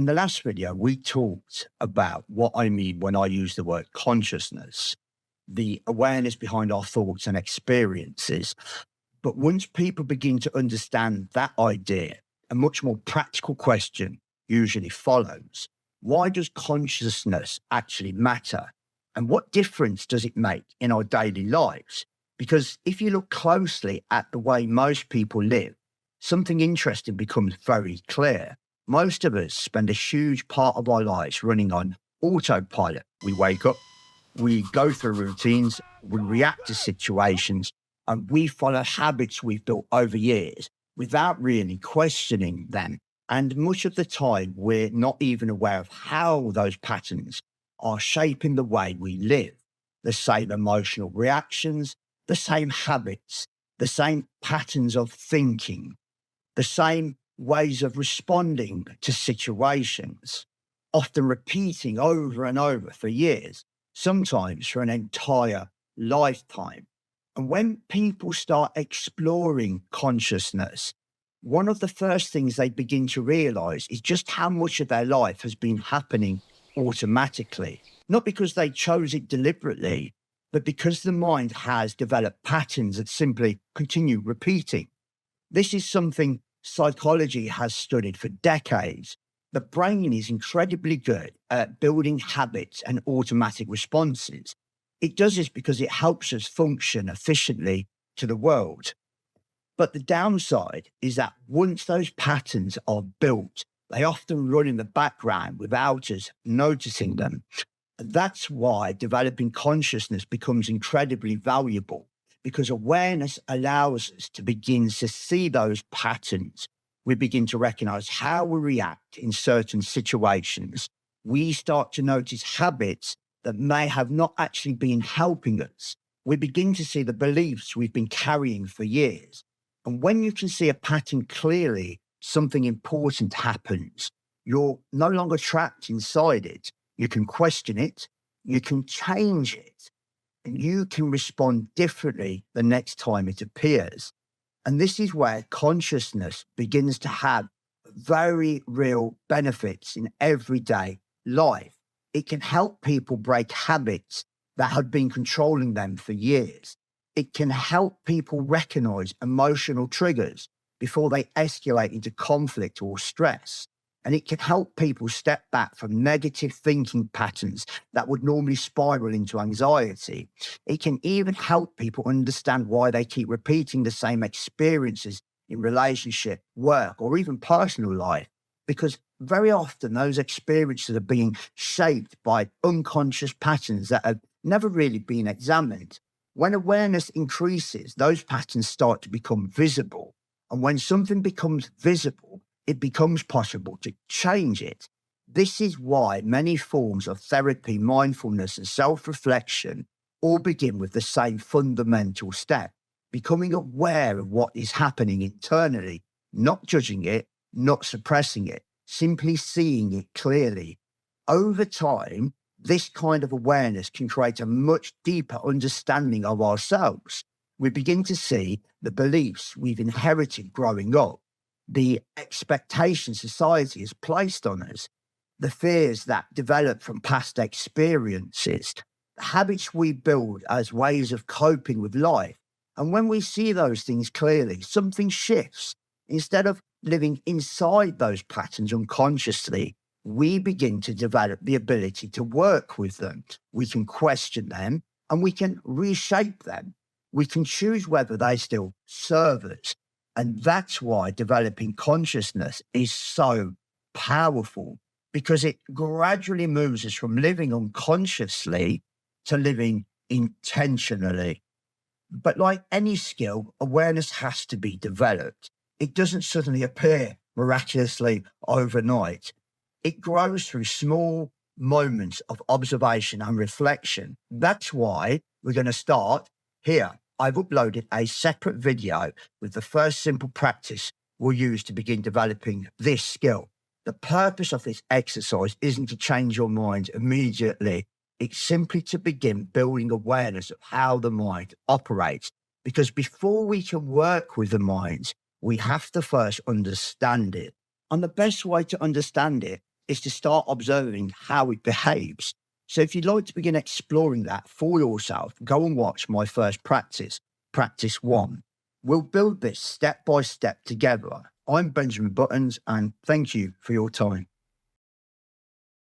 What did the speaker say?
In the last video, we talked about what I mean when I use the word consciousness, the awareness behind our thoughts and experiences. But once people begin to understand that idea, a much more practical question usually follows. Why does consciousness actually matter? And what difference does it make in our daily lives? Because if you look closely at the way most people live, something interesting becomes very clear. Most of us spend a huge part of our lives running on autopilot. We wake up, we go through routines, we react to situations, and we follow habits we've built over years without really questioning them. And much of the time, we're not even aware of how those patterns are shaping the way we live. The same emotional reactions, the same habits, the same patterns of thinking, the same ways of responding to situations, often repeating over and over for years, sometimes for an entire lifetime. And when people start exploring consciousness, one of the first things they begin to realize is just how much of their life has been happening automatically, not because they chose it deliberately, but because the mind has developed patterns that simply continue repeating. This is something psychology has studied for decades. The brain is incredibly good at building habits and automatic responses. It does this because it helps us function efficiently to the world. But the downside is that once those patterns are built, they often run in the background without us noticing them. That's why developing consciousness becomes incredibly valuable, because awareness allows us to begin to see those patterns. We begin to recognize how we react in certain situations. We start to notice habits that may have not actually been helping us. We begin to see the beliefs we've been carrying for years. And when you can see a pattern clearly, something important happens. You're no longer trapped inside it. You can question it, you can change it, and you can respond differently the next time it appears. And this is where consciousness begins to have very real benefits in everyday life. It can help people break habits that have been controlling them for years. It can help people recognize emotional triggers before they escalate into conflict or stress. And it can help people step back from negative thinking patterns that would normally spiral into anxiety. It can even help people understand why they keep repeating the same experiences in relationship, work, or even personal life, because very often those experiences are being shaped by unconscious patterns that have never really been examined. When awareness increases, those patterns start to become visible. And when something becomes visible, it becomes possible to change it. This is why many forms of therapy, mindfulness, and self-reflection all begin with the same fundamental step: becoming aware of what is happening internally, not judging it, not suppressing it, simply seeing it clearly. Over time, this kind of awareness can create a much deeper understanding of ourselves. We begin to see the beliefs we've inherited growing up, the expectations society has placed on us, the fears that develop from past experiences, the habits we build as ways of coping with life. And when we see those things clearly, something shifts. Instead of living inside those patterns unconsciously, we begin to develop the ability to work with them. We can question them and we can reshape them. We can choose whether they still serve us. And that's why developing consciousness is so powerful, because it gradually moves us from living unconsciously to living intentionally. But like any skill, awareness has to be developed. It doesn't suddenly appear miraculously overnight. It grows through small moments of observation and reflection. That's why we're going to start here. I've uploaded a separate video with the first simple practice we'll use to begin developing this skill. The purpose of this exercise isn't to change your mind immediately. It's simply to begin building awareness of how the mind operates. Because before we can work with the mind, we have to first understand it. And the best way to understand it is to start observing how it behaves. So if you'd like to begin exploring that for yourself, go and watch my first practice, practice one. We'll build this step by step together. I'm Benjamin Buttons, and thank you for your time.